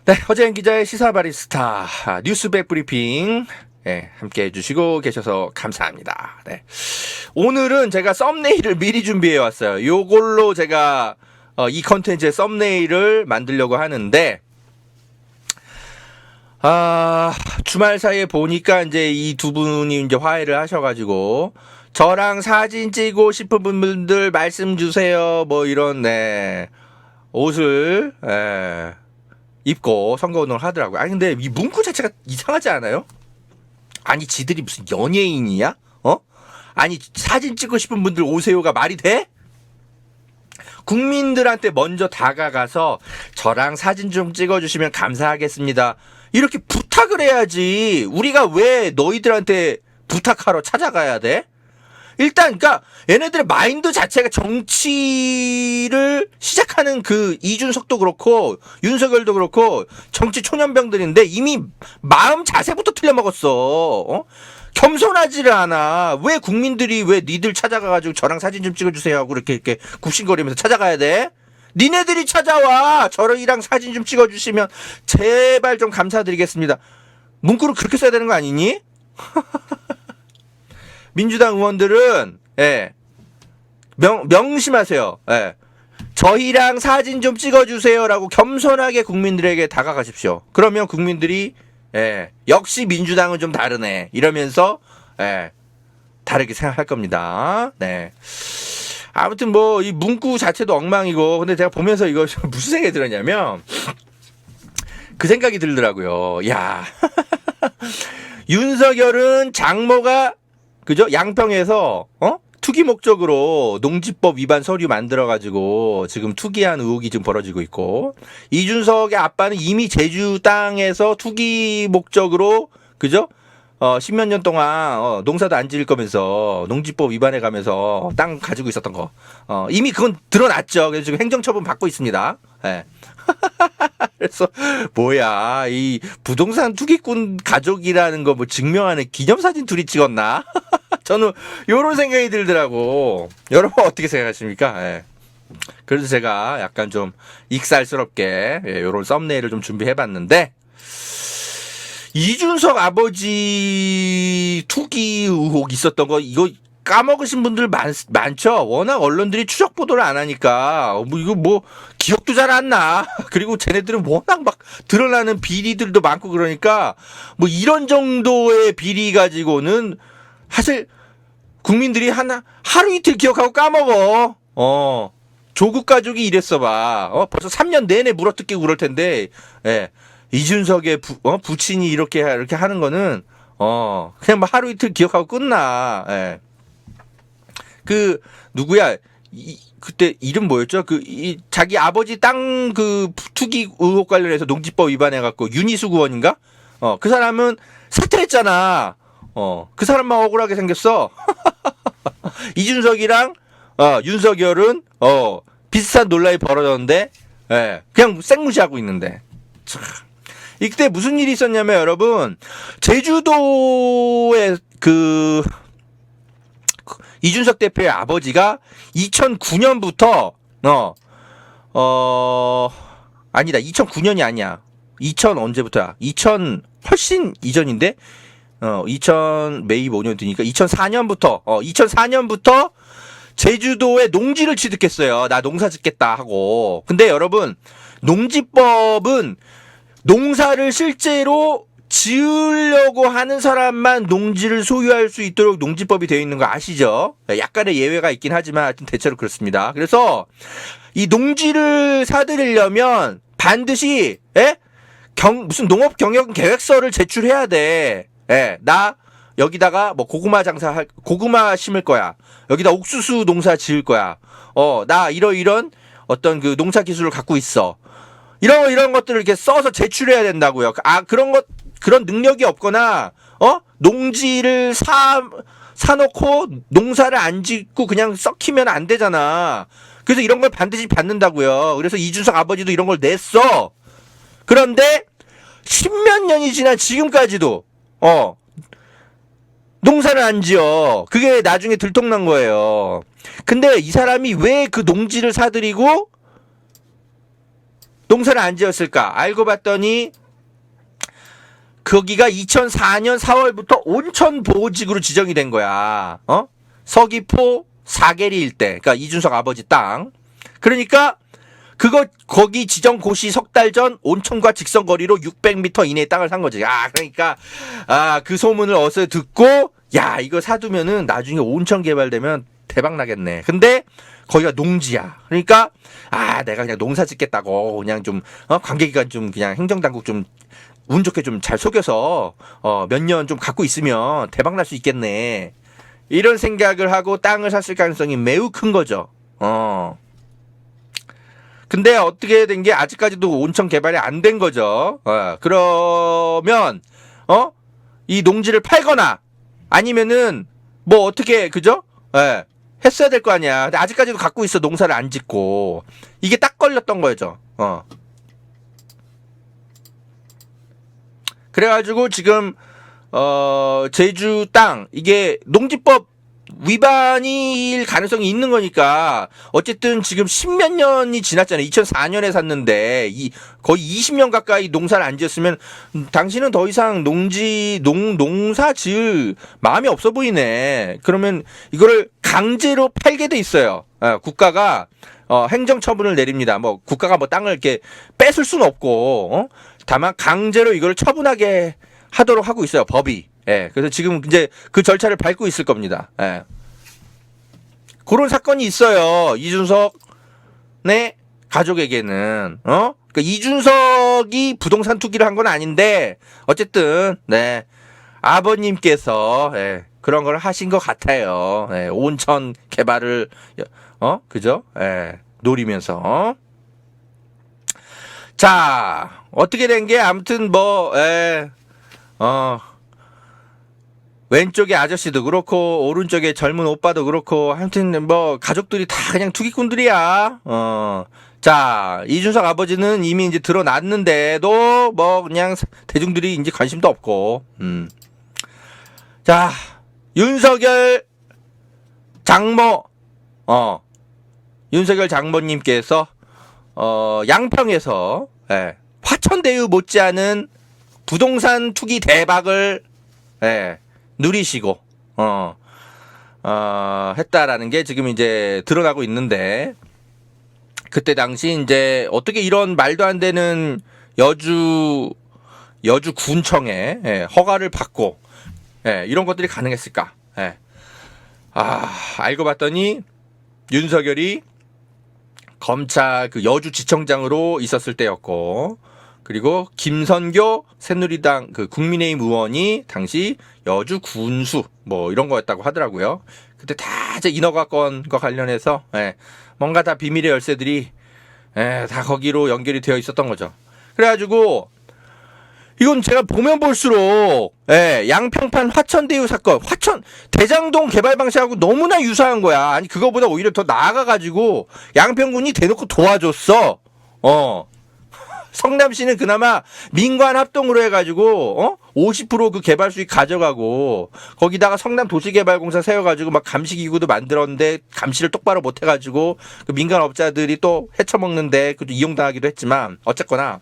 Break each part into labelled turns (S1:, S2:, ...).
S1: 네, 허재현 기자의 시사 바리스타 뉴스백 브리핑 함께 해주시고 계셔서 감사합니다. 네. 오늘은 제가 썸네일을 미리 준비해 왔어요. 요걸로 제가 이 컨텐츠의 썸네일을 만들려고 하는데 주말 사이에 보니까 이제 이 두 분이 이제 화해를 하셔가지고 저랑 사진 찍고 싶은 분들 말씀 주세요. 뭐 이런 옷을 입고 선거운동을 하더라고요. 아니 근데 이 문구 자체가 이상하지 않아요? 아니 지들이 무슨 연예인이야? 아니 사진 찍고 싶은 분들 오세요가 말이 돼? 국민들한테 먼저 다가가서 저랑 사진 좀 찍어주시면 감사하겠습니다. 이렇게 부탁을 해야지. 우리가 왜 너희들한테 부탁하러 찾아가야 돼? 일단 그러니까 얘네들의 마인드 자체가 정치를 시작하는 그 이준석도 그렇고 윤석열도 그렇고 정치 초년병들인데 이미 마음 자세부터 틀려먹었어. 겸손하지를 않아. 왜 국민들이 왜 니들 찾아가가지고 저랑 사진 좀 찍어주세요 하고 이렇게 굽신거리면서 찾아가야 돼? 니네들이 찾아와. 저랑이랑 사진 좀 찍어주시면 제발 좀 감사드리겠습니다. 문구를 그렇게 써야 되는 거 아니니? 민주당 의원들은 명심하세요. 저희랑 사진 좀 찍어주세요라고 겸손하게 국민들에게 다가가십시오. 그러면 국민들이 역시 민주당은 좀 다르네 이러면서 다르게 생각할 겁니다. 네. 아무튼 뭐 이 문구 자체도 엉망이고 근데 제가 보면서 이거 무슨 생각이 들었냐면 그 생각이 들더라고요. 야 윤석열은 장모가 그죠? 양평에서 투기 목적으로 농지법 위반 서류 만들어가지고 지금 투기한 의혹이 지금 벌어지고 있고 이준석의 아빠는 이미 제주 땅에서 투기 목적으로 그죠? 10몇 년 동안 농사도 안 지을 거면서 농지법 위반해 가면서 땅 가지고 있었던 거 이미 그건 드러났죠. 그래서 지금 행정처분 받고 있습니다. 그래서 뭐야 이 부동산 투기꾼 가족이라는 거 뭐 증명하는 기념사진 둘이 찍었나? 저는 요런 생각이 들더라고. 여러분 어떻게 생각하십니까? 그래서 제가 약간 좀 익살스럽게 요런 썸네일을 좀 준비해봤는데 이준석 아버지 투기 의혹 있었던 거 이거 까먹으신 분들 많죠. 워낙 언론들이 추적 보도를 안 하니까 이거 기억도 잘 안 나. 그리고 쟤네들은 워낙 막 드러나는 비리들도 많고 그러니까 뭐 이런 정도의 비리 가지고는 사실 국민들이 하루 이틀 기억하고 까먹어. 조국 가족이 이랬어 봐. 벌써 3년 내내 물어뜯기고 그럴 텐데 이준석의 부친이 이렇게 하는 거는 그냥 뭐 하루 이틀 기억하고 끝나. 그 누구야? 그때 이름 뭐였죠? 자기 아버지 땅 투기 의혹 관련해서 농지법 위반해 갖고 윤희수 의원인가? 그 사람은 사퇴했잖아. 그 사람만 억울하게 생겼어. 이준석이랑 윤석열은 비슷한 논란이 벌어졌는데 그냥 생무시하고 있는데. 참. 이때 무슨 일이 있었냐면 여러분 제주도에 이준석 대표의 아버지가 2009년부터 아니다 2009년이 아니야 2000 언제부터야 2000 훨씬 이전인데 2000 매입 5년 뒤니까 2004년부터 제주도에 농지를 취득했어요. 나 농사 짓겠다 하고. 근데 여러분 농지법은 농사를 실제로 지으려고 하는 사람만 농지를 소유할 수 있도록 농지법이 되어 있는 거 아시죠? 약간의 예외가 있긴 하지만 하여튼 대체로 그렇습니다. 그래서 이 농지를 사들이려면 반드시 무슨 농업 경영 계획서를 제출해야 돼. 나 여기다가 뭐 고구마 심을 거야. 여기다 옥수수 농사 지을 거야. 나 이런 어떤 그 농사 기술을 갖고 있어. 이런 것들을 이렇게 써서 제출해야 된다고요. 그런 능력이 없거나, 농지를 사놓고 농사를 안 짓고 그냥 썩히면 안 되잖아. 그래서 이런 걸 반드시 받는다고요. 그래서 이준석 아버지도 이런 걸 냈어. 그런데, 10몇 년이 지난 지금까지도, 농사를 안 지어. 그게 나중에 들통난 거예요. 근데 이 사람이 왜 그 농지를 사들이고, 농사를 안 지었을까? 알고 봤더니 거기가 2004년 4월부터 온천 보호지구로 지정이 된 거야. 서귀포 사계리 일대. 그러니까 이준석 아버지 땅. 그러니까 거기 지정 고시 석 달 전 온천과 직선거리로 600m 이내의 땅을 산 거지. 그러니까 그 소문을 어서 듣고 이거 사두면은 나중에 온천 개발되면 대박 나겠네. 근데 거기가 농지야. 그러니까 내가 그냥 농사 짓겠다고 그냥 좀 관계기관 좀 그냥 행정당국 좀 운 좋게 좀 잘 속여서 몇 년 좀 갖고 있으면 대박 날 수 있겠네. 이런 생각을 하고 땅을 샀을 가능성이 매우 큰 거죠. 근데 어떻게 된 게 아직까지도 온천 개발이 안 된 거죠. 그러면 이 농지를 팔거나 아니면은 뭐 어떻게 그죠? 했어야 될 거 아니야. 근데 아직까지도 갖고 있어. 농사를 안 짓고. 이게 딱 걸렸던 거죠. 그래가지고 지금 제주 땅 이게 농지법 위반일 가능성이 있는 거니까 농사를 지금 10몇 년이 지났잖아요. 2004년에 샀는데 거의 20년 가까이 농사를 안 지었으면 당신은 더 이상 농사 지을 마음이 없어 보이네. 그러면 이거를 강제로 팔게 돼 있어요. 국가가 행정처분을 내립니다. 뭐 국가가 뭐 땅을 이렇게 뺏을 수는 없고 다만 강제로 이걸 처분하게 하도록 하고 있어요. 법이. 그래서 지금 이제 그 절차를 밟고 있을 겁니다. 그런 사건이 있어요. 이준석의 가족에게는. 그러니까 이준석이 부동산 투기를 한 건 아닌데 어쨌든 아버님께서 그런 걸 하신 것 같아요. 온천 개발을 그죠? 노리면서. 자, 어떻게 된 게 아무튼 왼쪽에 아저씨도 그렇고 오른쪽에 젊은 오빠도 그렇고 하여튼 뭐 가족들이 다 그냥 투기꾼들이야. 자, 이준석 아버지는 이미 이제 드러났는데도 뭐 그냥 대중들이 이제 관심도 없고. 자, 윤석열 장모님께서 양평에서 화천대유 못지않은 부동산 투기 대박을 누리시고 했다라는 게 지금 이제 드러나고 있는데, 그때 당시 이제 어떻게 이런 말도 안 되는 여주군청에 허가를 받고 이런 것들이 가능했을까? 알고 봤더니 윤석열이 검찰 그 여주지청장으로 있었을 때였고, 그리고 김선교 새누리당 그 국민의힘 의원이 당시 여주 군수 뭐 이런 거였다고 하더라고요. 그때 다 이제 인허가 건과 관련해서 뭔가 다 비밀의 열쇠들이 다 거기로 연결이 되어 있었던 거죠. 그래가지고 이건 제가 보면 볼수록 양평판 화천대유 사건, 대장동 개발 방식하고 너무나 유사한 거야. 아니 그거보다 오히려 더 나아가가지고 양평군이 대놓고 도와줬어. 성남시는 그나마 민관 합동으로 해가지고 50% 개발 수익 가져가고, 거기다가 성남도시개발공사 세워가지고 막 감시기구도 만들었는데 감시를 똑바로 못해가지고 그 민간업자들이 또 헤쳐먹는데 그것도 이용당하기도 했지만, 어쨌거나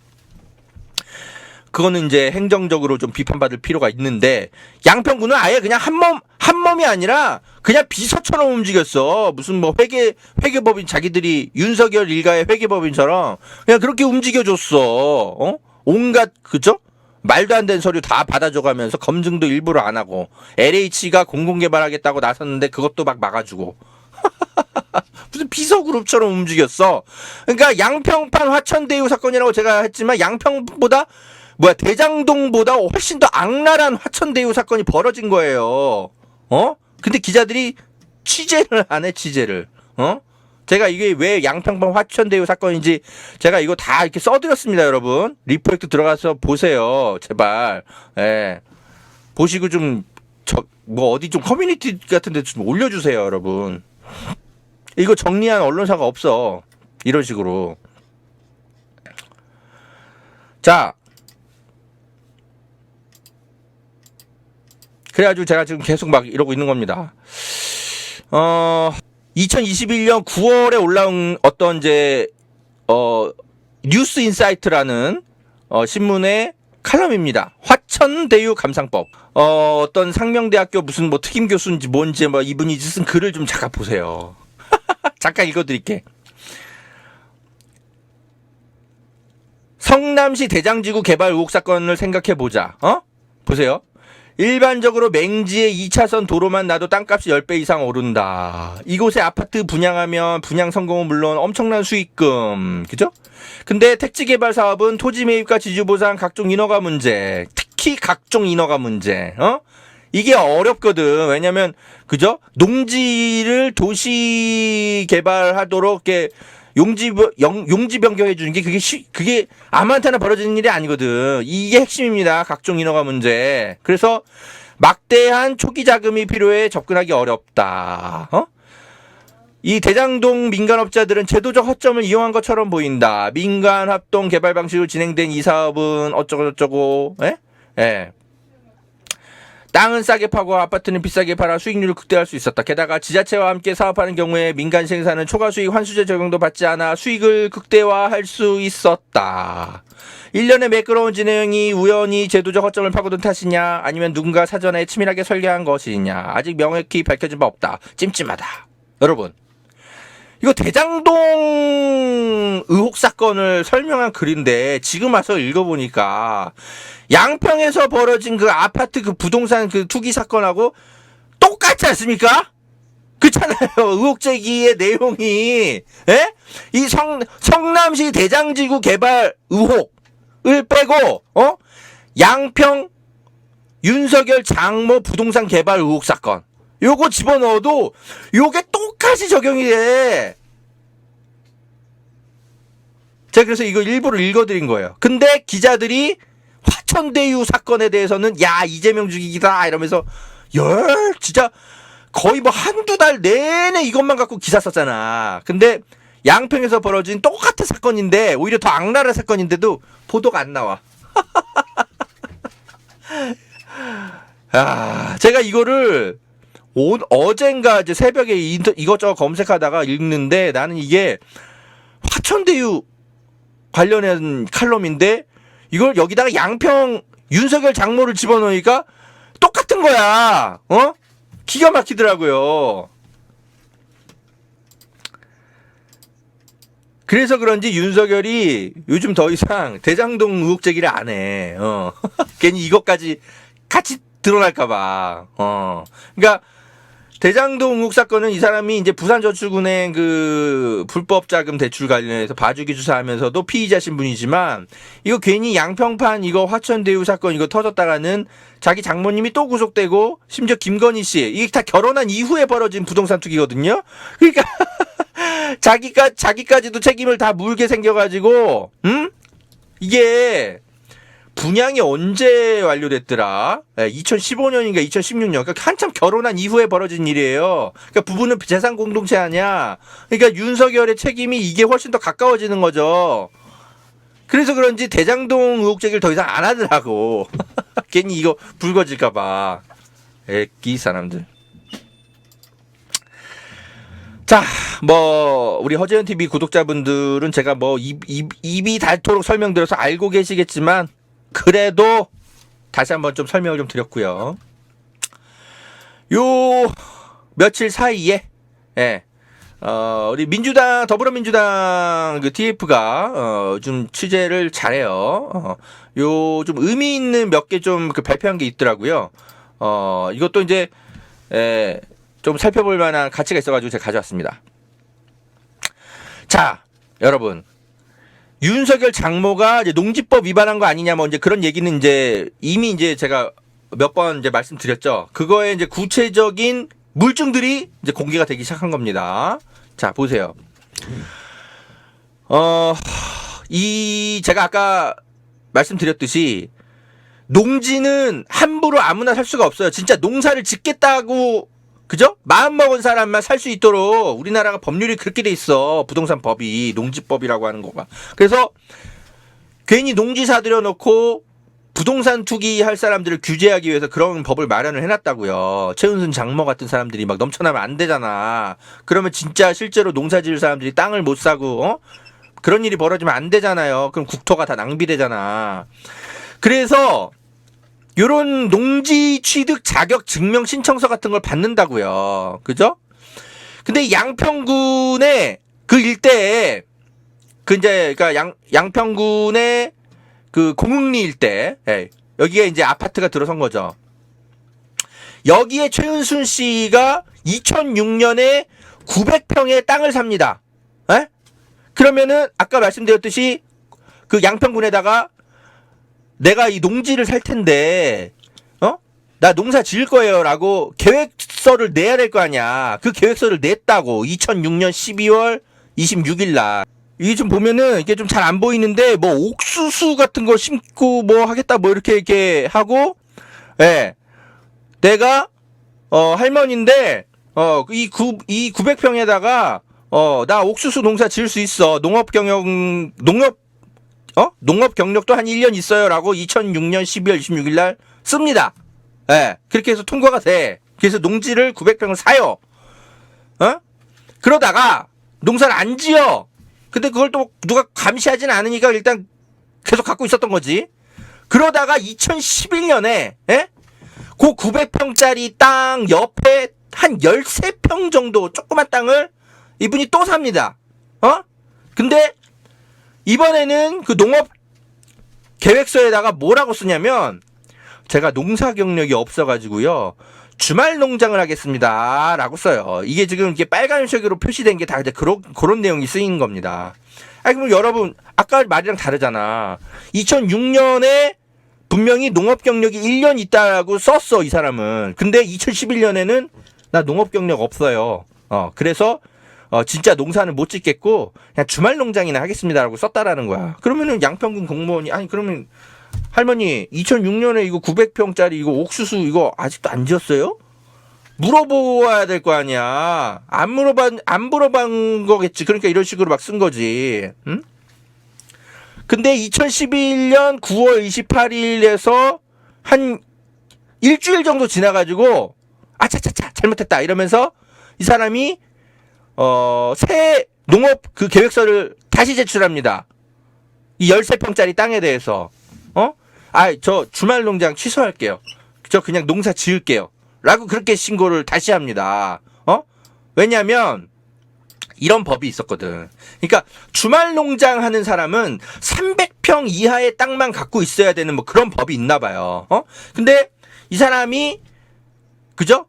S1: 그거는 이제 행정적으로 좀 비판받을 필요가 있는데, 양평구는 아예 그냥 한 몸이 아니라 그냥 비서처럼 움직였어. 무슨 뭐 회계법인, 자기들이 윤석열 일가의 회계법인처럼 그냥 그렇게 움직여줬어. 온갖, 그죠? 말도 안 되는 서류 다 받아줘가면서 검증도 일부러 안 하고, LH가 공공개발하겠다고 나섰는데 그것도 막 막아주고. 무슨 비서그룹처럼 움직였어. 그러니까 양평판 화천대유 사건이라고 제가 했지만 대장동보다 훨씬 더 악랄한 화천대유 사건이 벌어진 거예요. 근데 기자들이 취재를 안 해, 취재를. 제가 이게 왜 양평판 화천대유 사건인지 제가 이거 다 이렇게 써드렸습니다, 여러분. 리포트 들어가서 보세요, 제발. 보시고 어디 좀 커뮤니티 같은 데 좀 올려주세요, 여러분. 이거 정리한 언론사가 없어. 이런 식으로. 자. 그래가지고 제가 지금 계속 막 이러고 있는 겁니다. 2021년 9월에 올라온 어떤 뉴스 인사이트라는 신문의 칼럼입니다. 화천대유 감상법. 어떤 상명대학교 무슨 뭐 특임 교수인지 뭔지 뭐 이분이 쓴 글을 좀 잠깐 보세요. 잠깐 읽어드릴게. 성남시 대장지구 개발 의혹 사건을 생각해보자. 보세요. 일반적으로 맹지의 2차선 도로만 놔도 땅값이 10배 이상 오른다. 이곳에 아파트 분양하면 분양 성공은 물론 엄청난 수익금. 그죠? 근데 택지 개발 사업은 토지 매입과 지주 보상, 각종 인허가 문제. 특히 각종 인허가 문제. 이게 어렵거든. 왜냐면 그죠? 농지를 도시 개발하도록 이렇게 용지 변경해 주는 게 그게 아무한테나 벌어지는 일이 아니거든. 이게 핵심입니다. 각종 인허가 문제. 그래서 막대한 초기 자금이 필요해 접근하기 어렵다. 이 대장동 민간업자들은 제도적 허점을 이용한 것처럼 보인다. 민간 합동 개발 방식으로 진행된 이 사업은 어쩌고저쩌고. 예. 땅은 싸게 파고 아파트는 비싸게 팔아 수익률을 극대화할 수 있었다. 게다가 지자체와 함께 사업하는 경우에 민간 생산은 초과수익 환수제 적용도 받지 않아 수익을 극대화할 수 있었다. 일련의 매끄러운 진행이 우연히 제도적 허점을 파고든 탓이냐 아니면 누군가 사전에 치밀하게 설계한 것이냐 아직 명확히 밝혀진 바 없다. 찜찜하다. 여러분 이거 대장동 의혹 사건을 설명한 글인데 지금 와서 읽어보니까 양평에서 벌어진 그 아파트 그 부동산 그 투기 사건하고 똑같지 않습니까? 그렇잖아요. 의혹 제기의 내용이 이 성남시 대장지구 개발 의혹을 빼고 양평 윤석열 장모 부동산 개발 의혹 사건 요거 집어넣어도 요게 똑같이 적용이 돼. 제가 그래서 이거 일부러 읽어드린 거예요. 근데 기자들이 화천대유 사건에 대해서는 야 이재명 죽이기다 이러면서 진짜 거의 뭐 한두 달 내내 이것만 갖고 기사 썼잖아. 근데 양평에서 벌어진 똑같은 사건인데 오히려 더 악랄한 사건인데도 보도가 안 나와. 제가 이거를 어젠가 이제 새벽에 이것저것 검색하다가 읽는데 나는 이게 화천대유 관련한 칼럼인데 이걸 여기다가 양평 윤석열 장모를 집어넣으니까 똑같은 거야. 기가 막히더라고요. 그래서 그런지 윤석열이 요즘 더 이상 대장동 의혹 제기를 안 해. 괜히 이것까지 같이 드러날까봐. 그러니까 대장동 의혹 사건은 이 사람이 이제 부산저축은행 그 불법 자금 대출 관련해서 봐주기 조사하면서도 피의자신 분이지만 이거 괜히 양평판 이거 화천대유 사건 이거 터졌다가는 자기 장모님이 또 구속되고 심지어 김건희 씨 이게 다 결혼한 이후에 벌어진 부동산 투기거든요. 그러니까 자기까지도 책임을 다 물게 생겨가지고 이게 분양이 언제 완료됐더라? 2015년인가 2016년. 그러니까 한참 결혼한 이후에 벌어진 일이에요. 그러니까 부부는 재산 공동체 아니야. 그러니까 윤석열의 책임이 이게 훨씬 더 가까워지는 거죠. 그래서 그런지 대장동 의혹 제기를 더 이상 안 하더라고. 괜히 이거 불거질까봐. 이 사람들. 자, 우리 허재현 TV 구독자분들은 제가 입이 닳도록 설명드려서 알고 계시겠지만, 그래도 다시 한번 좀 설명을 좀 드렸고요. 요 며칠 사이에 우리 더불어민주당 그 TF가 좀 취재를 잘해요. 요 좀 의미 있는 몇 개 좀 그 발표한 게 있더라고요. 이것도 이제 좀 살펴볼 만한 가치가 있어가지고 제가 가져왔습니다. 자, 여러분. 윤석열 장모가 이제 농지법 위반한 거 아니냐, 이제 그런 얘기는 이제 이미 이제 제가 몇 번 이제 말씀드렸죠. 그거에 이제 구체적인 물증들이 이제 공개가 되기 시작한 겁니다. 자, 보세요. 제가 아까 말씀드렸듯이 농지는 함부로 아무나 살 수가 없어요. 진짜 농사를 짓겠다고 그죠? 마음먹은 사람만 살 수 있도록 우리나라가 법률이 그렇게 돼 있어. 부동산 법이 농지법이라고 하는 거가. 그래서 괜히 농지 사들여 놓고 부동산 투기할 사람들을 규제하기 위해서 그런 법을 마련을 해놨다고요. 최은순 장모 같은 사람들이 막 넘쳐나면 안 되잖아. 그러면 진짜 실제로 농사 지을 사람들이 땅을 못 사고 그런 일이 벌어지면 안 되잖아요. 그럼 국토가 다 낭비되잖아. 그래서 요런 농지 취득 자격 증명 신청서 같은 걸 받는다고요. 그죠? 근데 양평군의 그 일대에 그 이제 그러니까 양평군의 그 공흥리 일대, 예, 여기에 이제 아파트가 들어선 거죠. 여기에 최은순 씨가 2006년에 900평의 땅을 삽니다. 예? 그러면은 아까 말씀드렸듯이 그 양평군에다가 내가 이 농지를 살 텐데, 나 농사 지을 거예요라고 계획서를 내야 될 거 아니야. 그 계획서를 냈다고 2006년 12월 26일 날. 이게 좀 보면은 이게 좀 잘 안 보이는데 뭐 옥수수 같은 거 심고 뭐 하겠다 뭐 이렇게 하고, 예, 내가 할머니인데 이 900평에다가 나 옥수수 농사 지을 수 있어. 농업 경력도 한 1년 있어요라고 2006년 12월 26일 날 씁니다. 예, 그렇게 해서 통과가 돼. 그래서 농지를 900평을 사요. 그러다가 농사를 안 지어. 근데 그걸 또 누가 감시하진 않으니까 일단 계속 갖고 있었던 거지. 그러다가 2011년에, 예? 그 900평짜리 땅 옆에 한 13평 정도 조그만 땅을 이분이 또 삽니다. 근데 이번에는 그 농업 계획서에다가 뭐라고 쓰냐면, 제가 농사 경력이 없어가지고요, 주말 농장을 하겠습니다 라고 써요. 이게 지금 이게 빨간색으로 표시된 게 다 그런 내용이 쓰인 겁니다. 아니, 그럼 여러분, 아까 말이랑 다르잖아. 2006년에 분명히 농업 경력이 1년 있다라고 썼어, 이 사람은. 근데 2011년에는 나 농업 경력 없어요. 그래서 진짜 농사는 못 짓겠고 그냥 주말 농장이나 하겠습니다라고 썼다라는 거야. 그러면은 양평군 공무원이, 아니 그러면 할머니 2006년에 이거 900평짜리 이거 옥수수 이거 아직도 안 지었어요? 물어보아야 될 거 아니야. 안 물어본 거겠지. 그러니까 이런 식으로 막 쓴 거지. 응? 근데 2011년 9월 28일에서 한 일주일 정도 지나가지고 아차차차 잘못했다 이러면서 이 사람이 새 농업 그 계획서를 다시 제출합니다. 이 13평짜리 땅에 대해서. 저 주말 농장 취소할게요. 저 그냥 농사 지을게요. 라고 그렇게 신고를 다시 합니다. 왜냐면 이런 법이 있었거든. 그러니까 주말 농장 하는 사람은 300평 이하의 땅만 갖고 있어야 되는 뭐 그런 법이 있나 봐요. 근데 이 사람이 그죠?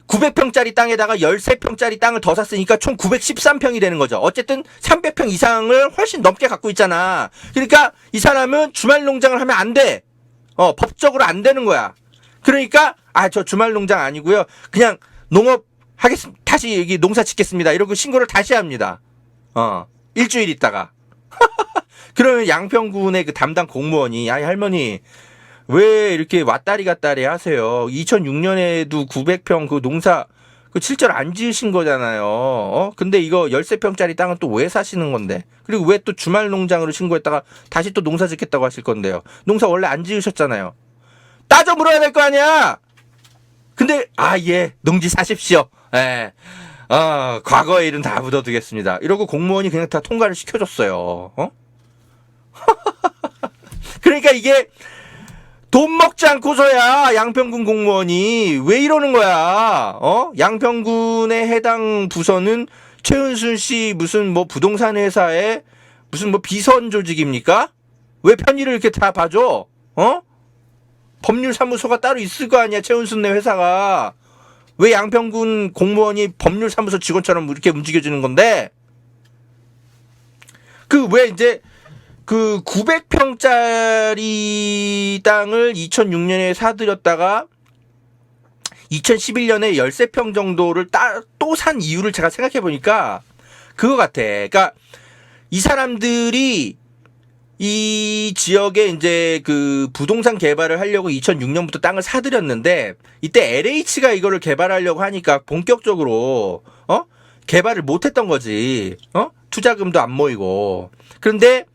S1: 900평짜리 땅에다가 13평짜리 땅을 더 샀으니까 총 913평이 되는 거죠. 어쨌든 300평 이상을 훨씬 넘게 갖고 있잖아. 그러니까 이 사람은 주말 농장을 하면 안 돼. 법적으로 안 되는 거야. 그러니까 저 주말 농장 아니고요. 그냥 농업 하겠습니다. 다시 여기 농사 짓겠습니다. 이러고 신고를 다시 합니다. 일주일 있다가. 그러면 양평군의 그 담당 공무원이, 아니 할머니 왜 이렇게 왔다리 갔다리 하세요? 2006년에도 900평 그 농사 그 실제로 안 지으신 거잖아요. 근데 이거 13평짜리 땅은 또 왜 사시는 건데? 그리고 왜 또 주말 농장으로 신고했다가 다시 또 농사 짓겠다고 하실 건데요? 농사 원래 안 지으셨잖아요. 따져 물어야 될 거 아니야? 근데 예, 농지 사십시오. 예. 과거의 일은 다 묻어두겠습니다. 이러고 공무원이 그냥 다 통과를 시켜줬어요. 그러니까 이게 돈 먹지 않고서야 양평군 공무원이 왜 이러는 거야? 양평군의 해당 부서는 최은순 씨 무슨 뭐 부동산 회사의 무슨 뭐 비선 조직입니까? 왜 편의를 이렇게 다 봐줘? 법률사무소가 따로 있을 거 아니야, 최은순네 회사가. 왜 양평군 공무원이 법률사무소 직원처럼 이렇게 움직여주는 건데? 왜 이제 그 900평짜리 땅을 2006년에 사들였다가 2011년에 13평 정도를 또 산 이유를 제가 생각해 보니까 그거 같아. 그러니까 이 사람들이 이 지역에 이제 그 부동산 개발을 하려고 2006년부터 땅을 사들였는데 이때 LH가 이거를 개발하려고 하니까 본격적으로 개발을 못했던 거지. 투자금도 안 모이고. 그런데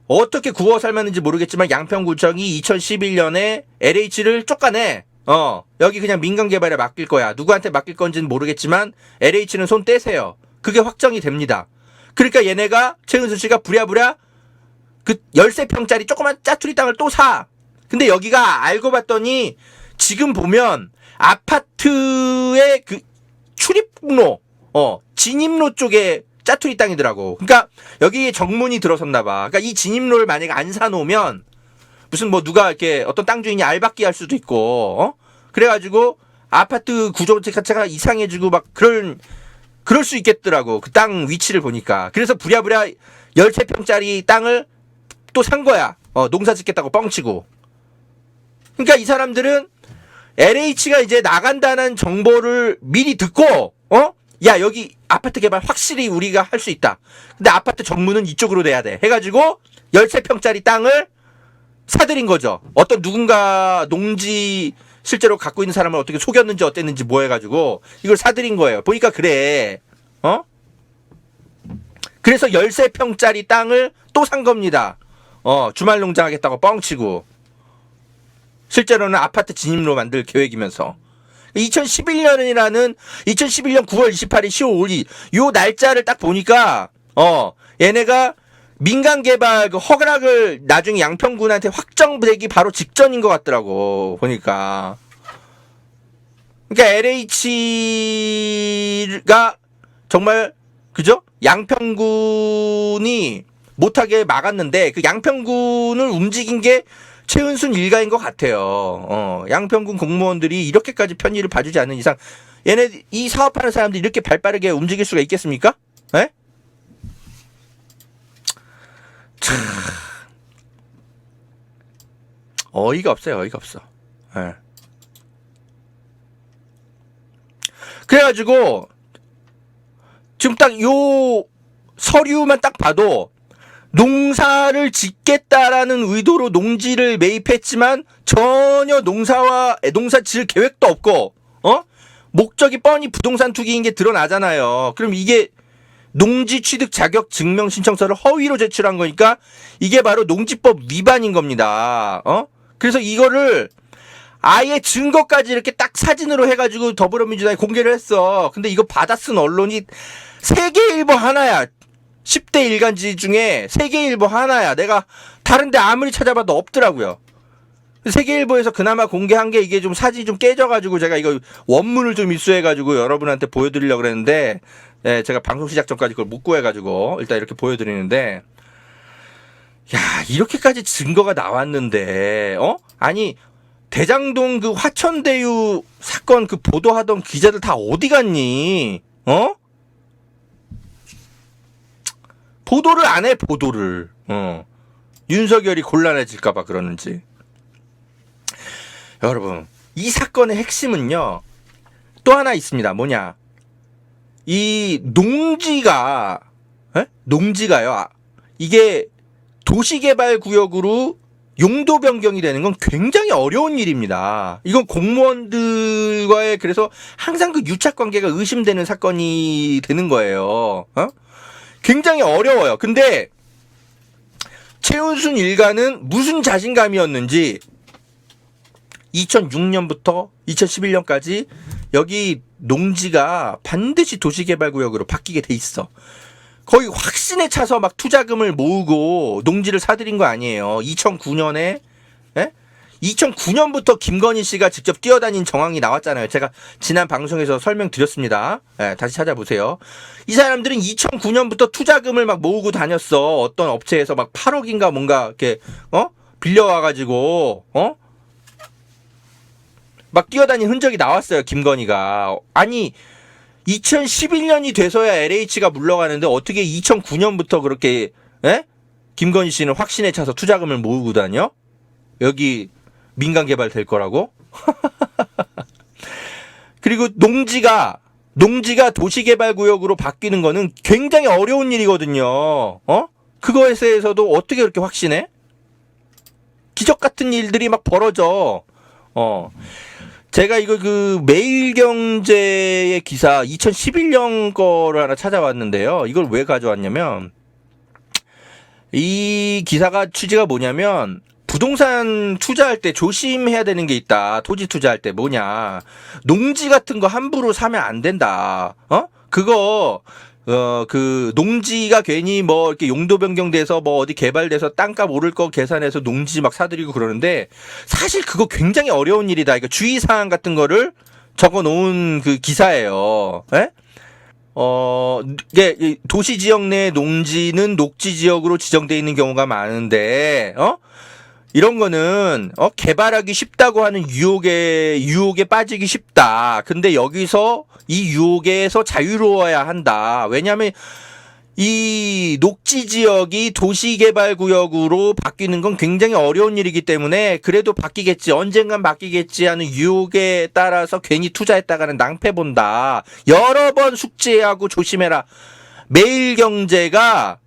S1: 어떻게 구워 삶았는지 모르겠지만 양평구청이 2011년에 LH를 쫓아내. 여기 그냥 민간 개발에 맡길 거야. 누구한테 맡길 건지는 모르겠지만 LH는 손 떼세요. 그게 확정이 됩니다. 그러니까 얘네가 최은순 씨가 부랴부랴 그 13평짜리 조그만 짜투리 땅을 또 사. 근데 여기가 알고 봤더니 지금 보면 아파트의 그 출입로, 진입로 쪽에 짜투리 땅이더라고. 그러니까 여기 정문이 들어섰나 봐. 그러니까 이 진입로를 만약에 안 사놓으면 무슨 뭐 누가 이렇게 어떤 땅 주인이 알박기 할 수도 있고, 그래가지고 아파트 구조 자체가 이상해지고 막 그럴 수 있겠더라고. 그 땅 위치를 보니까. 그래서 부랴부랴 13평짜리 땅을 또 산 거야. 농사 짓겠다고 뻥치고. 그러니까 이 사람들은 LH가 이제 나간다는 정보를 미리 듣고, 야, 여기 아파트 개발 확실히 우리가 할 수 있다. 근데 아파트 정문은 이쪽으로 돼야 돼. 해가지고 13평짜리 땅을 사들인 거죠. 어떤 누군가 농지 실제로 갖고 있는 사람을 어떻게 속였는지 어땠는지 뭐 해가지고 이걸 사들인 거예요. 보니까 그래. 그래서 13평짜리 땅을 또 산 겁니다. 주말 농장 하겠다고 뻥치고. 실제로는 아파트 진입로 만들 계획이면서. 2011년 9월 28일, 10월 5일, 요 날짜를 딱 보니까, 얘네가 민간 개발 그 허락을 나중에 양평군한테 확정되기 바로 직전인 것 같더라고, 보니까. 그러니까 LH가 정말, 그죠? 양평군이 못하게 막았는데, 그 양평군을 움직인 게 최은순 일가인 것 같아요. 양평군 공무원들이 이렇게까지 편의를 봐주지 않는 이상, 얘네, 이 사업하는 사람들이 이렇게 발빠르게 움직일 수가 있겠습니까? 에? 참. 어이가 없어요, 어이가 없어. 에. 그래가지고, 지금 딱 요 서류만 딱 봐도, 농사를 짓겠다라는 의도로 농지를 매입했지만 전혀 농사 지을 계획도 없고, 목적이 뻔히 부동산 투기인 게 드러나잖아요. 그럼 이게 농지 취득 자격 증명 신청서를 허위로 제출한 거니까 이게 바로 농지법 위반인 겁니다. 그래서 이거를 아예 증거까지 이렇게 딱 사진으로 해가지고 더불어민주당이 공개를 했어. 근데 이거 받아 쓴 언론이 세계일보 하나야. 10대 일간지 중에 세계일보 하나야. 내가 다른데 아무리 찾아봐도 없더라고요. 세계일보에서 그나마 공개한 게 이게 좀 사진이 좀 깨져가지고 제가 이거 원문을 좀 입수해가지고 여러분한테 보여드리려고 그랬는데, 예, 제가 방송 시작 전까지 그걸 못 구해가지고 일단 이렇게 보여드리는데, 야, 이렇게까지 증거가 나왔는데, 아니, 대장동 그 화천대유 사건 그 보도하던 기자들 다 어디 갔니? 보도를 안 해, 보도를. 윤석열이 곤란해질까봐 그러는지. 여러분, 이 사건의 핵심은요, 또 하나 있습니다. 뭐냐. 이 농지가요, 이게 도시개발구역으로 용도 변경이 되는 건 굉장히 어려운 일입니다. 이건 공무원들과의 그래서 항상 그 유착 관계가 의심되는 사건이 되는 거예요. 굉장히 어려워요. 근데 최은순 일가는 무슨 자신감이었는지 2006년부터 2011년까지 여기 농지가 반드시 도시개발구역으로 바뀌게 돼 있어. 거의 확신에 차서 막 투자금을 모으고 농지를 사들인 거 아니에요. 2009년에 2009년부터 김건희 씨가 직접 뛰어다닌 정황이 나왔잖아요. 제가 지난 방송에서 설명드렸습니다. 네, 다시 찾아보세요. 이 사람들은 2009년부터 투자금을 막 모으고 다녔어. 어떤 업체에서 막 8억인가 뭔가 이렇게 빌려와가지고 막 뛰어다닌 흔적이 나왔어요. 김건희가. 아니 2011년이 돼서야 LH가 물러가는데 어떻게 2009년부터 그렇게 김건희 씨는 확신에 차서 투자금을 모으고 다녀? 여기 민간 개발 될 거라고? 그리고 농지가 도시개발구역으로 바뀌는 거는 굉장히 어려운 일이거든요. 그거에 대해서도 어떻게 그렇게 확신해? 기적 같은 일들이 막 벌어져. 제가 이거 그 매일경제의 기사 2011년 거를 하나 찾아왔는데요. 이걸 왜 가져왔냐면 이 기사가 취지가 뭐냐면 부동산 투자할 때 조심해야 되는 게 있다. 토지 투자할 때 뭐냐. 농지 같은 거 함부로 사면 안 된다. 그거 그 농지가 괜히 뭐 이렇게 용도 변경돼서 뭐 어디 개발돼서 땅값 오를 거 계산해서 농지 막 사들이고 그러는데 사실 그거 굉장히 어려운 일이다. 이거 주의사항 같은 거를 적어 놓은 그 기사예요. 예? 이게 도시 지역 내 농지는 녹지 지역으로 지정돼 있는 경우가 많은데, 이런 거는, 개발하기 쉽다고 하는 유혹에 빠지기 쉽다. 근데 여기서 이 유혹에서 자유로워야 한다. 왜냐하면 이 녹지 지역이 도시개발구역으로 바뀌는 건 굉장히 어려운 일이기 때문에 그래도 바뀌겠지, 언젠간 바뀌겠지 하는 유혹에 따라서 괜히 투자했다가는 낭패 본다. 여러 번 숙지하고 조심해라. 매일경제가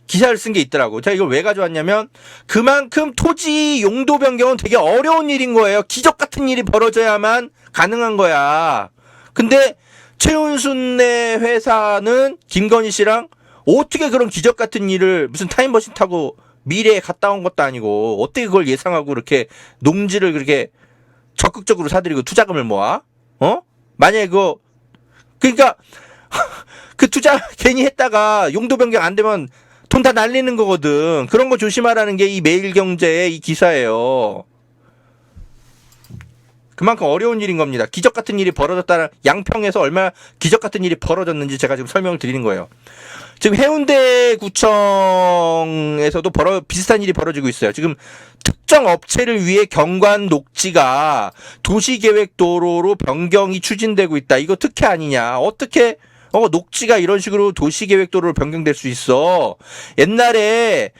S1: 기사를 쓴 게 있더라고. 제가 이걸 왜 가져왔냐면 그만큼 토지 용도 변경은 되게 어려운 일인 거예요. 기적 같은 일이 벌어져야만 가능한 거야. 근데 최은순네 회사는 김건희 씨랑 어떻게 그런 기적 같은 일을 무슨 타임머신 타고 미래에 갔다 온 것도 아니고 어떻게 그걸 예상하고 그렇게 농지를 그렇게 적극적으로 사들이고 투자금을 모아? 만약에 그러니까 그 투자 괜히 했다가 용도 변경 안 되면 돈 다 날리는 거거든. 그런 거 조심하라는 게 이 매일경제의 이 기사예요. 그만큼 어려운 일인 겁니다. 기적 같은 일이 벌어졌다는, 양평에서 얼마나 기적 같은 일이 벌어졌는지 제가 지금 설명을 드리는 거예요. 지금 해운대구청에서도 비슷한 일이 벌어지고 있어요. 지금 특정 업체를 위해 경관 녹지가 도시계획도로로 변경이 추진되고 있다. 이거 특혜 아니냐. 어떻게 녹지가 이런 식으로 도시계획도로로 변경될 수 있어. 옛날에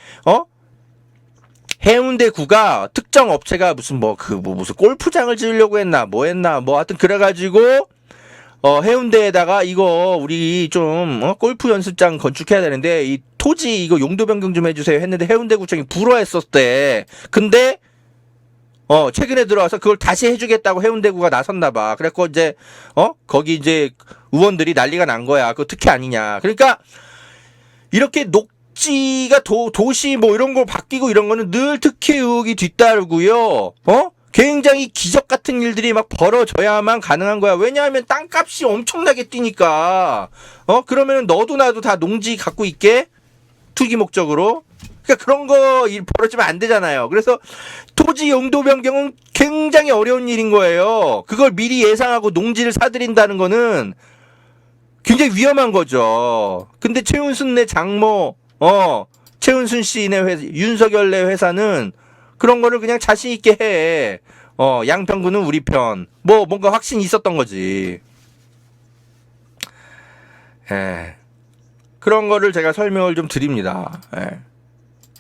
S1: 해운대구가 특정 업체가 무슨 무슨 골프장을 지으려고 했나 하여튼 그래가지고 해운대에다가 이거 우리 좀 골프 연습장 건축해야 되는데 이 토지 이거 용도 변경 좀 해주세요 했는데 해운대구청이 불허했었대. 근데 최근에 들어와서 그걸 다시 해주겠다고 해운대구가 나섰나봐. 그래갖고 이제 거기 이제 의원들이 난리가 난 거야. 그거 특혜 아니냐. 그러니까 이렇게 녹지가 도시 뭐 이런 거 바뀌고 이런 거는 늘 특혜 의혹이 뒤따르고요. 굉장히 기적 같은 일들이 막 벌어져야만 가능한 거야. 왜냐하면 땅값이 엄청나게 뛰니까. 그러면 너도 나도 다 농지 갖고 있게 투기 목적으로. 그러니까 그런 거 벌어지면 안 되잖아요. 그래서 토지 용도 변경은 굉장히 어려운 일인 거예요. 그걸 미리 예상하고 농지를 사들인다는 거는 굉장히 위험한 거죠. 근데 최은순네 장모, 최은순 씨네 회사, 윤석열네 회사는 그런 거를 그냥 자신 있게 해. 양평구는 우리 편. 뭔가 확신이 있었던 거지. 그런 거를 제가 설명을 좀 드립니다.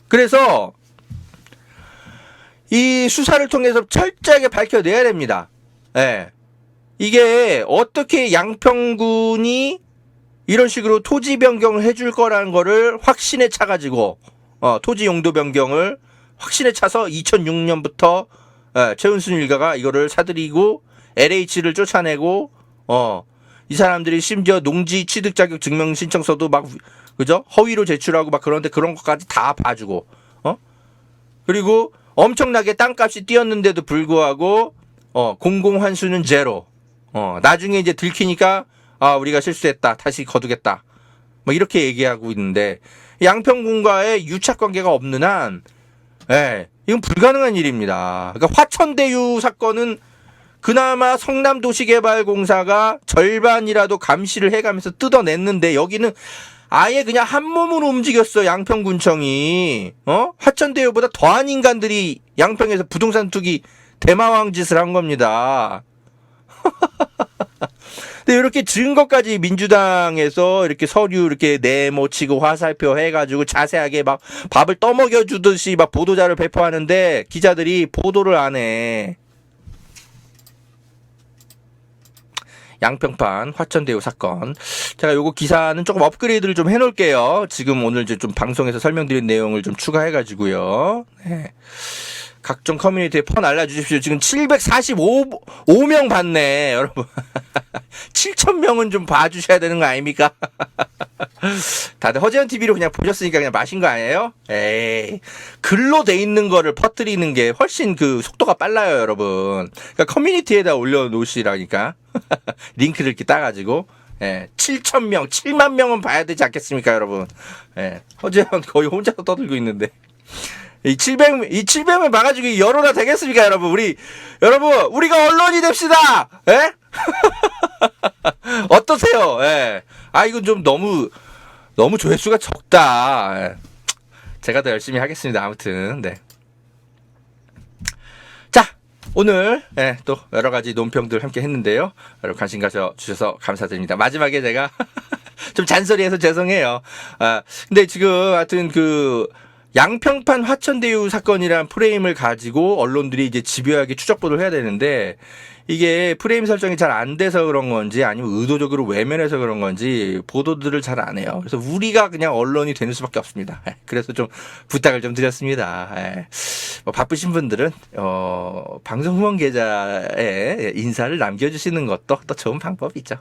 S1: 그래서 이 수사를 통해서 철저하게 밝혀내야 됩니다. 이게 어떻게 양평군이 이런 식으로 토지 변경을 해줄 거라는 거를 확신에 차가지고 토지 용도 변경을 확신에 차서 2006년부터 최은순 일가가 이거를 사들이고 LH를 쫓아내고 이 사람들이 심지어 농지 취득 자격 증명 신청서도 막 그죠? 허위로 제출하고 막 그런데 그런 것까지 다 봐주고 그리고 엄청나게 땅값이 뛰었는데도 불구하고 공공 환수는 제로. 나중에 이제 들키니까 우리가 실수했다. 다시 거두겠다. 뭐 이렇게 얘기하고 있는데 양평군과의 유착 관계가 없는 한 이건 불가능한 일입니다. 그러니까 화천대유 사건은 그나마 성남도시개발공사가 절반이라도 감시를 해가면서 뜯어냈는데 여기는 아예 그냥 한 몸으로 움직였어. 양평군청이. 화천대유보다 더한 인간들이 양평에서 부동산 투기 대마왕 짓을 한 겁니다. 근데 이렇게 증거까지 민주당에서 이렇게 서류 이렇게 네모치고 화살표 해가지고 자세하게 막 밥을 떠먹여 주듯이 막 보도자를 배포하는데 기자들이 보도를 안 해. 양평판 화천대유 사건. 제가 요거 기사는 조금 업그레이드를 좀 해놓을게요. 지금 오늘 이제 좀 방송에서 설명드린 내용을 좀 추가해가지고요. 각종 커뮤니티에 퍼날라주십시오. 지금 745명 봤네, 여러분. 7,000명은 좀 봐주셔야 되는 거 아닙니까? 다들 허재현 TV로 그냥 보셨으니까 그냥 마신 거 아니에요? 에이, 글로 돼 있는 거를 퍼뜨리는 게 훨씬 그 속도가 빨라요, 여러분. 그러니까 커뮤니티에다 올려놓으시라니까. 링크를 이렇게 따가지고. 예, 7,000명, 7만 명은 봐야 되지 않겠습니까, 여러분? 예, 허재현 거의 혼자서 떠들고 있는데. 이 700명 봐가지고 여론화 되겠습니까, 여러분? 우리가 언론이 됩시다! 예? 어떠세요? 예. 아, 이건 좀 너무 조회수가 적다. 예. 제가 더 열심히 하겠습니다. 아무튼, 네. 자, 오늘, 예, 또 여러 가지 논평들 함께 했는데요. 여러분 관심 가져주셔서 감사드립니다. 마지막에 제가 좀 잔소리해서 죄송해요. 아, 근데 지금 하여튼 양평판 화천대유 사건이란 프레임을 가지고 언론들이 이제 집요하게 추적 보도를 해야 되는데 이게 프레임 설정이 잘 안 돼서 그런 건지 아니면 의도적으로 외면해서 그런 건지 보도들을 잘 안 해요. 그래서 우리가 그냥 언론이 되는 수밖에 없습니다. 그래서 좀 부탁을 좀 드렸습니다. 뭐 바쁘신 분들은 방송 후원 계좌에 인사를 남겨주시는 것도 또 좋은 방법이죠.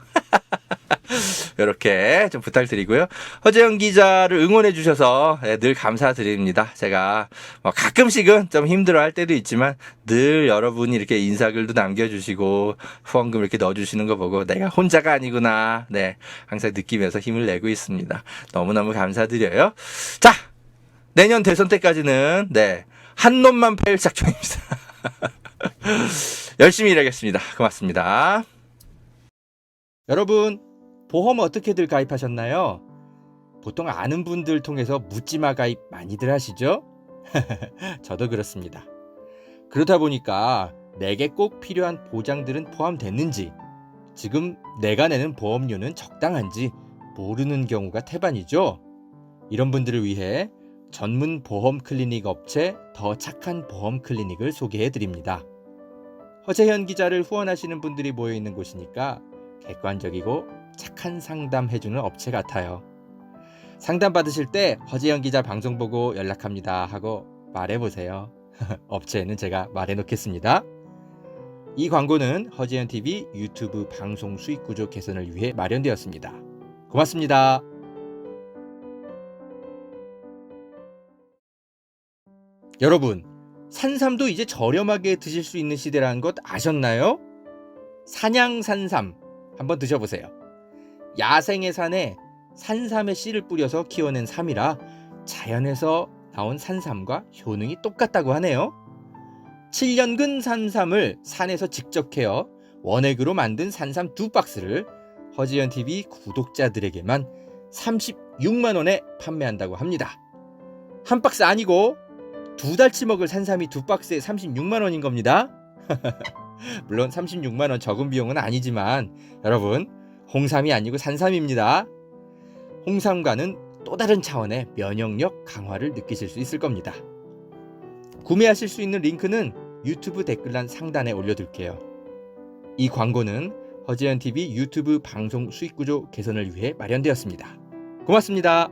S1: 이렇게 좀 부탁드리고요. 허재영 기자를 응원해 주셔서 늘 감사드립니다. 제가 가끔씩은 좀 힘들어할 때도 있지만 늘 여러분이 이렇게 인사글도 남겨주시고 후원금 이렇게 넣어주시는 거 보고 내가 혼자가 아니구나, 네, 항상 느끼면서 힘을 내고 있습니다. 너무너무 감사드려요. 자, 내년 대선 때까지는 한 놈만 팔 작정입니다. 열심히 일하겠습니다. 고맙습니다. 여러분, 보험 어떻게들 가입하셨나요? 보통 아는 분들 통해서 묻지마 가입 많이들 하시죠? 저도 그렇습니다. 그러다 보니까 내게 꼭 필요한 보장들은 포함됐는지, 지금 내가 내는 보험료는 적당한지 모르는 경우가 태반이죠. 이런 분들을 위해 전문 보험 클리닉 업체 더 착한 보험 클리닉을 소개해 드립니다. 허재현 기자를 후원하시는 분들이 모여 있는 곳이니까 객관적이고 착한 상담 해주는 업체 같아요. 상담 받으실 때 허재현 기자 방송 보고 연락합니다 하고 말해보세요. 업체에는 제가 말해놓겠습니다. 이 광고는 허재현 TV 유튜브 방송 수익 구조 개선을 위해 마련되었습니다. 고맙습니다. 여러분, 산삼도 이제 저렴하게 드실 수 있는 시대라는 것 아셨나요? 산양산삼 한번 드셔보세요. 야생의 산에 산삼의 씨를 뿌려서 키워낸 삼이라 자연에서 나온 산삼과 효능이 똑같다고 하네요. 7년근 산삼을 산에서 직접 캐어 원액으로 만든 산삼 2박스를 허지연TV 구독자들에게만 36만 원에 판매한다고 합니다. 한 박스 아니고 2달치 먹을 산삼이 2박스에 36만 원인 겁니다. 물론 36만 원 적은 비용은 아니지만 여러분, 홍삼이 아니고 산삼입니다. 홍삼과는 또 다른 차원의 면역력 강화를 느끼실 수 있을 겁니다. 구매하실 수 있는 링크는 유튜브 댓글란 상단에 올려둘게요. 이 광고는 허재현TV 유튜브 방송 수익구조 개선을 위해 마련되었습니다. 고맙습니다.